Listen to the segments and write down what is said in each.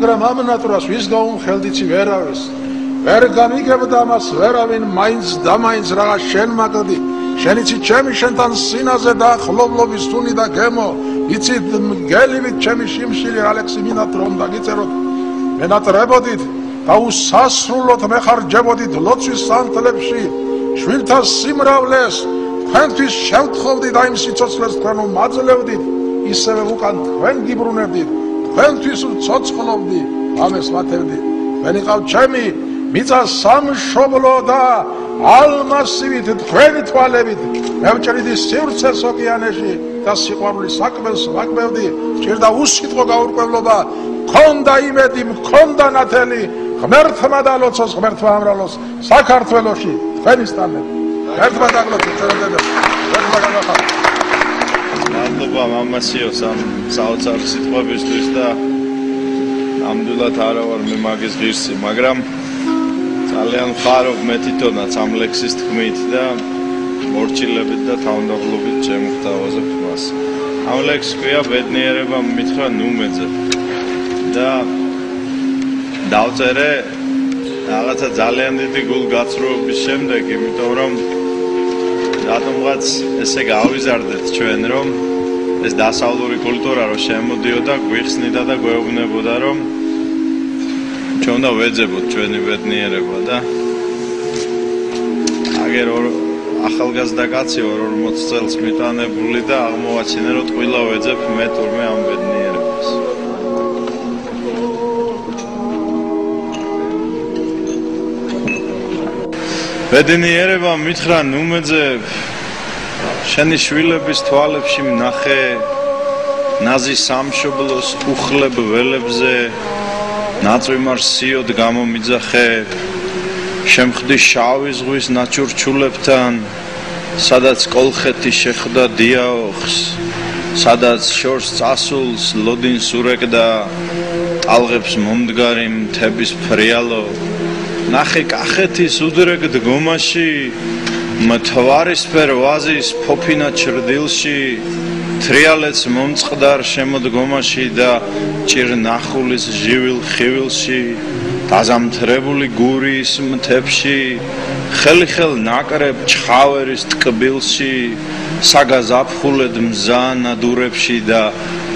მაგრამ ამ ნატურას ვის გაუმხელდიცი ვერავის ვერ განიგებდა მას ვერავინ მაინც და მაინც რაღაც შენ მაგდი შენიცი ჩემი შენთან სინაზე და ხლობლობის თუნი და გემო იცით მგელივით ჩემი შიმშილი ალექსი მინატრომ და გიწეროთ მენატრებოდით და უსასრულოდ მეხარჯებოდით ლოცვის სანთლებში შვილთა სიმრავლეს თქვენთვის შევთხოვდით და იმ სიცოცხლეს თქვენ უმაძლევდით ისევე უკან თქვენ გიბრუნებდით თქვენთვის ვცოცხლობდი ამას მათევდით თქვენ იყავთ ჩემი მიწა სამშობლო და ალმასივით თქვენი თვალებით მევჭრიდი სივრცეს ოკეანეში და სიყვარულის საკვებს ვაკმევდი ჭირდა უსიტყვო გაურკვევლობა მქონდა იმედი მქონდა ნათელი ღმერთმა დალოცოს ღმერთმა ამრავლოს საქართველოში თქვენისთანები ერთმა დაგლოცოთ წელდედა ერთმა განახაროთ მადლობა მამასიოს ამ საოცარ სიტყვებისთვის და ნამდვილად არა ვარ მე მაგის ღირსი მაგრამ ძალიან ხარობ მე თვითონაც ამ ლექსის თქმით და მორჩილებით და თავმდაბლობით შემოგთავაზებ მას. ამ ლექსს ქვია ბედნიერება მითხრა ნუმეძე და დავწერე რაღაცა ძალიან დიდი გულგაცრუების შემდეგ, იმიტომ რომ რატომღაც ესე გავიზარდეთ ჩვენ რომ ეს დასავლური კულტურა რო შემოდიოდა, გვიხსნიდა და გვეუბნებოდა რომ ჩვენ უნდა ვეძებოთ ჩვენი ბედნიერება და აგერ ახალგაზრდა კაცი 40 წელს მიტანებული და აღმოვაჩინე რომ ტყუილა ვეძებ მე თურმე ამ ბედნიერებას. ბედნიერება მითხრა ნუმეძე შენი შვილების თვალებში ვნახე ნაზი სამშობლოს უხლებ ველებზე ნაწვიმარ სიოდ გამომიძახე შემხდი შავი ზღვის ნაჩურჩულებთან სადაც კოლხეთი შეხვდა დიაოხს სადაც შორს წასულს ლოდინს ურეკდა ტალღებს მომდგარი მთების ფრიალო ნახე კახეთის უდრეგ დგომაში მთვარისფერ ვაზის ფოფინა ჩრდილში თრიალეთს მომწყდარ შემოდგომაში და ჭირნახულის ჟივილ ხივილში დაზამთრებული გურის მთებში ხელიხელ ნაკრებ ჩხავერის ტკბილში საგაზაფხულედ მზა ნადურებში და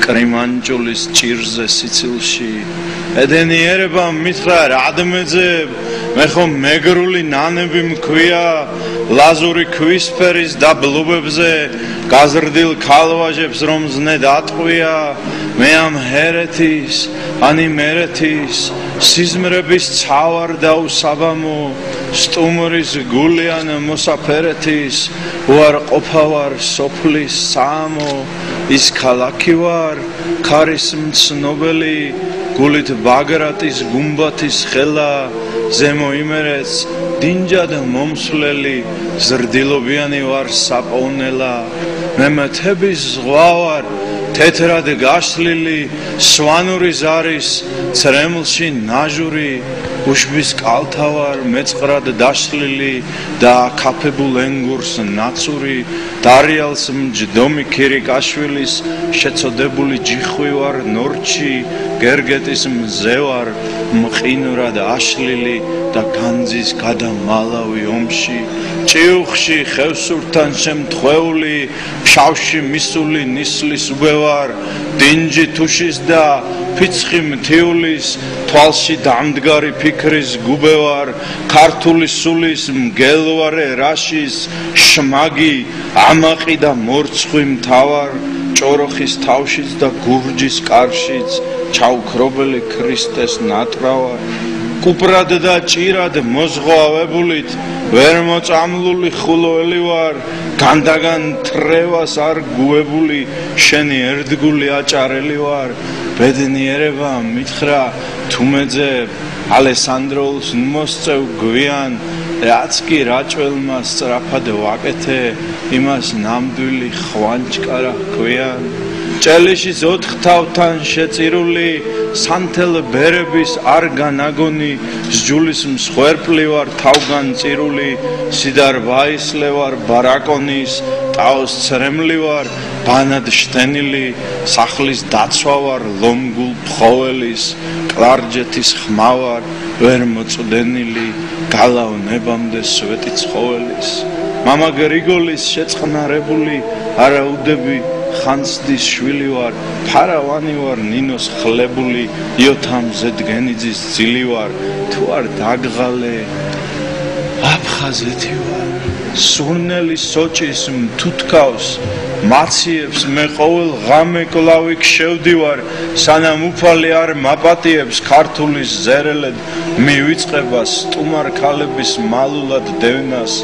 კრიმანჭულის ჭირზე სიცილში ბედნიერება მითხრა რადმეძებ მე ხომ მეგრული ნანები მქვია ლაზური ქვისფერის და ბლუბებზე გაზრდილ ქალვაჟებს რომ ზნე დატყვია მე ამ ჰერეთის ანი მერეთის სიზმრების ცავარ და უსაბამო სტუმრის გულიან მოსაფერეთის უარ ყოფავარ სოფლის სამო ის ქალაქი ვარ ქარის მცნობელი გულით ბაგრატის გუმბათის ხელა ზემო იმერეთს დინჯად მომსვლელი ზრდილობიანი ვარ საპოვნელა მე მეთების ზღვა ვარ თეთრად გაშლილი სვანური ზარის ცრემლში ნაჟური უშბის კალთა ვარ მეწყრად დაშლილი და აკაფებულ ენგურს ნაცური დარიალს მჯდომი ქირიკაშვილის შეწოდებული ჯიხვი ვარ ნორჩი გერგეტის მზე ვარ მყინვრად აშლილი და განძის გადამალავი ომში ჭიუხში ხევსურთან შემთხვეული ფშავში მისული ნისლის უბევარ დინჯი თუშის და ფიცხი მთიულის თვალში დამდგარი ფიქრის გუბევარ ქართული სულის მგელვარე რაშის შმაგი ამაყი და მორცხვი მთავარ ჭოროხის თავშიც და გურჯის კარშიც ჩაუქრობელი ქრისტეს ნატრავარ კუპრად და ჭირად მოზღვავებულით ვერ მოწამლული ხულოელი ვარ განდაგან თრევას არ გუებული შენი ერთგული აჭარელი ვარ ბედნიერება მითხრა თუმეძე ალესანდროულს მოსწევ გვიან რაც კი რაჭველმა სწრაფად ვაკეთე იმას ნამდვილი ხვანჭკარა ქვიან ჭელიშის 4 თავთან შეწირული სანთელ ბერების არ განაგონი სჯულის მსხვერპლი ვარ თავგან წირული სიდარ ვაისლე ვარ ბარაკონის ტაოს ცრემლი ვარ ბანად შთენილი სახლის დაცვა ვარ ლომგულ ფხოველის კლარჯეთის ხმავარ ვერ მოწდენილი გალავნებამდე სვეტი ცხოველის მამა გრიგოლის შეწყნარებული არაუდები ხანძდის შვილი ვარ ფარავანი ვარ ნინოს ხლებული იოთამზე დგენიძის ძილი ვარ თუ არ დაგღალე აფხაზეთი ვარ სურნელი სოჭის მთუთქავს მაციებს მე ყოველ ღამე კლავი ქშევდივარ სანამ უფალი არ მაპატიებს ქართულის ზერელად მივიწყება სტუმარ ქალების მალულად დევნას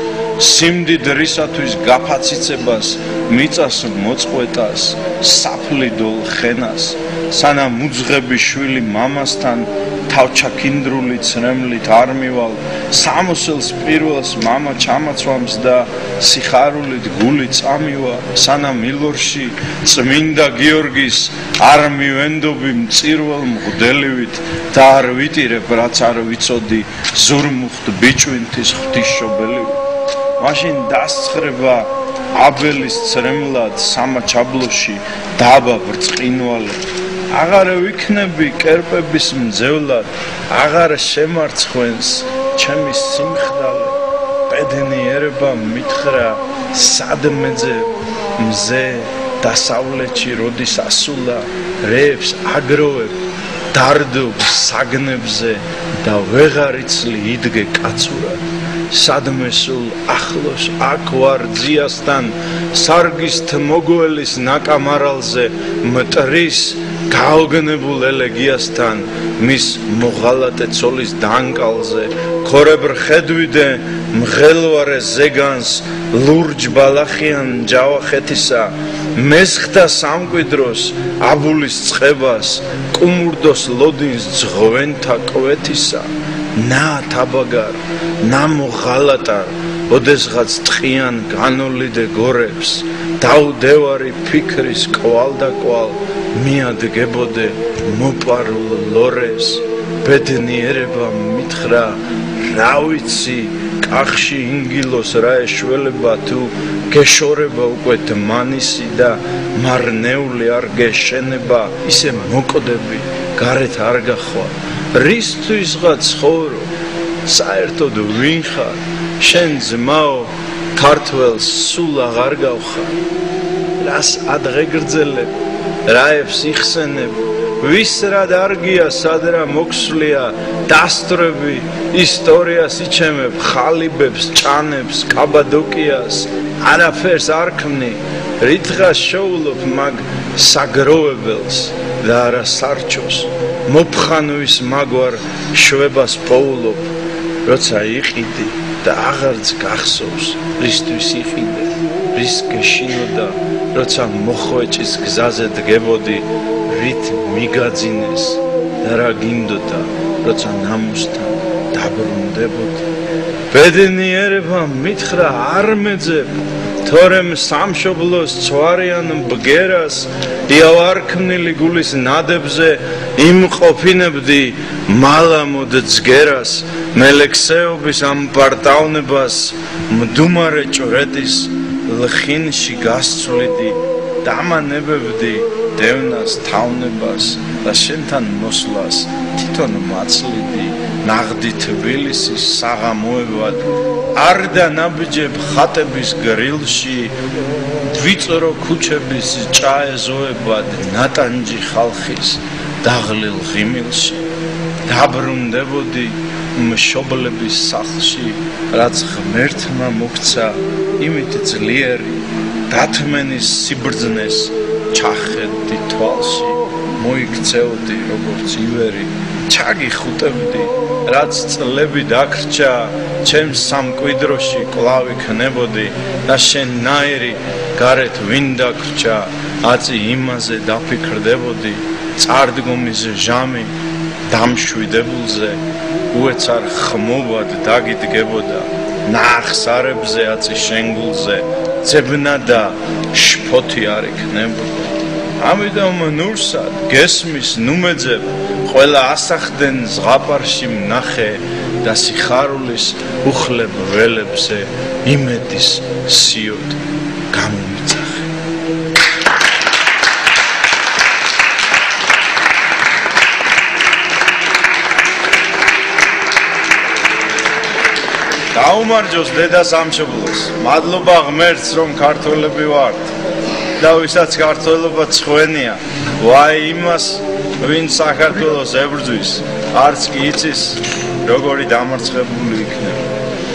სიმდიდ რისათვის გაფაციცებას მიწას მოწყვეტას საფლიდოლ ხენას სანამ უძღები შვილი მამასთან თავჩაქინდრული ცრემლით არ მივალ სამოსელს პირველს მამა ჩამაცვამს და სიხარულით გული წამივა სანამ ილორში წმინდა გიორგის არ მივენდობი მწირვალ მღვდელივით და არ ვიტირებ რაც არ ვიცოდი ზურმუხტ ბიჭვინთის ღვთისმშობელივით მაშინ დასცხრება აბელის ცრემლად სამაჩაბლოში დაბა ბრწყინვალე აღარ ვიქნები კერპების მძევლად აღარ შემარცხვენს ჩემი სიმხდალე ბედნიერება მითხრა სადმეძე მზე დასავლეთში როდის ასულა რეებს აგროვებ დარდობ საგნებზე და ვეღარ იცლი იდგე კაცურად სადმე სულ ახლოს აქ ვარ ძიასთან სარგისთ მოგველის ნაკამარალზე მტრის გაოგნებულ ელეგიასთან მის მოღალატე ცოლის დანკალზე ქორებრ ხედვიდე მღელვარე ზეგანს ლურჯ ბალახიან ჯავახეთისა მესხთა სამკვიდროს აბულის წყებას კუმურდოს ლოდინს ძღვენთა კვეთისა ნა თაბაგარ ნა მოღალატარ ოდესღაც ტყიან განოლიდე გორებს დაუდევარი ფიქრის კვალ და კვალ მიადგებოდე მოპარულ ლორეს ბედნიერება მითხრა რა ვიცი კახში ინგილოს რა ეშველება თუ გეშორება უკვე დმანისი და მარნეული არ გეშენება ისე მოკდები გარეთ არ გახვალ რისთვისღა ცხოვრო საერთოდ ვინ ხარ შენ ძმაო ქართველს სულ აღარ გავხარ რას ადღეგრძელებ რაებს იხსენებ ვის რა დარგია სადრა მოქსვლია დასტრები ისტორიას იჩემებ ხალიბებს ჭანებს კაბადოკიას არაფერს არ ქმნი რითღას შოულობ მაგ საგროვებელს და არა სარჩოს მოფხანვის მაგვარ შვებას პოულობ როცა იყიდი და აღარც გახსოვს რისთვის იყიდე რის გეშინოდა როცა მოხვეჭის გზაზე დგებოდი რით მიგაძინეს და რა გინდოდა როცა ნამუსთან დაბრუნდებოდი ბედნიერება მითხრა არ მეძებ თორემ სამშობლოს ცვარიან ბგერას იავარქმნილი გულის ნადებზე იმყოფინებდი მალამოდ ძგერას მელექსეობის ამ პარტავნებას მდუმარე ჭვრეტის ლხინში გასცვლიდი დამანებებდი დევნას თავნებას და შენთან მოსვლას თვითონ მაცლიდი ნაღდი თბილისის საღამოებად არდა ნაბიჯებ ხატების გრილში ვიწრო ქუჩების ჭაეზოებად ნატანჯი ხალხის დაღლილ ღიმილში დაბრუნდებოდი მშობლების სახლში რაც ღმერთმა მოგცა იმით ძლიერი დათმენის სიბრძნეს ჩახედდი თვალში მოიქცეოდი როგორც ივერი ჩაგიხუტებდი რაც წლები დაგრჩა ჩემს სამკვიდროში კლავი ქნებოდი და შენნაირი გარეთ ვინ დაგრჩა აწი იმაზე დაფიქრდებოდი წარდგომის ჟამი დამშვიდებულზე უეცარ ხმობად დაგიდგებოდა ნახსარებზე აწი შენგულზე ძებნა და შფოთი არ იქნებოდა ამიტომ ნურსად გესმის ნუმეძებ ყველა ასახდენ ზღაპარში მნახე და სიხარულის უხლებ ველებზე იმედის სიოდ გამომიწახე გაუმარჯოს დედა სამშობლოს. მადლობა ღმერთს, რომ ქართველები ვართ და ვისაც ქართველობა ცხვენია. ვაი იმას, ვინც საქართველოს ებრძვის, არც კი იცის, როგორი დამარცხებული იქნება.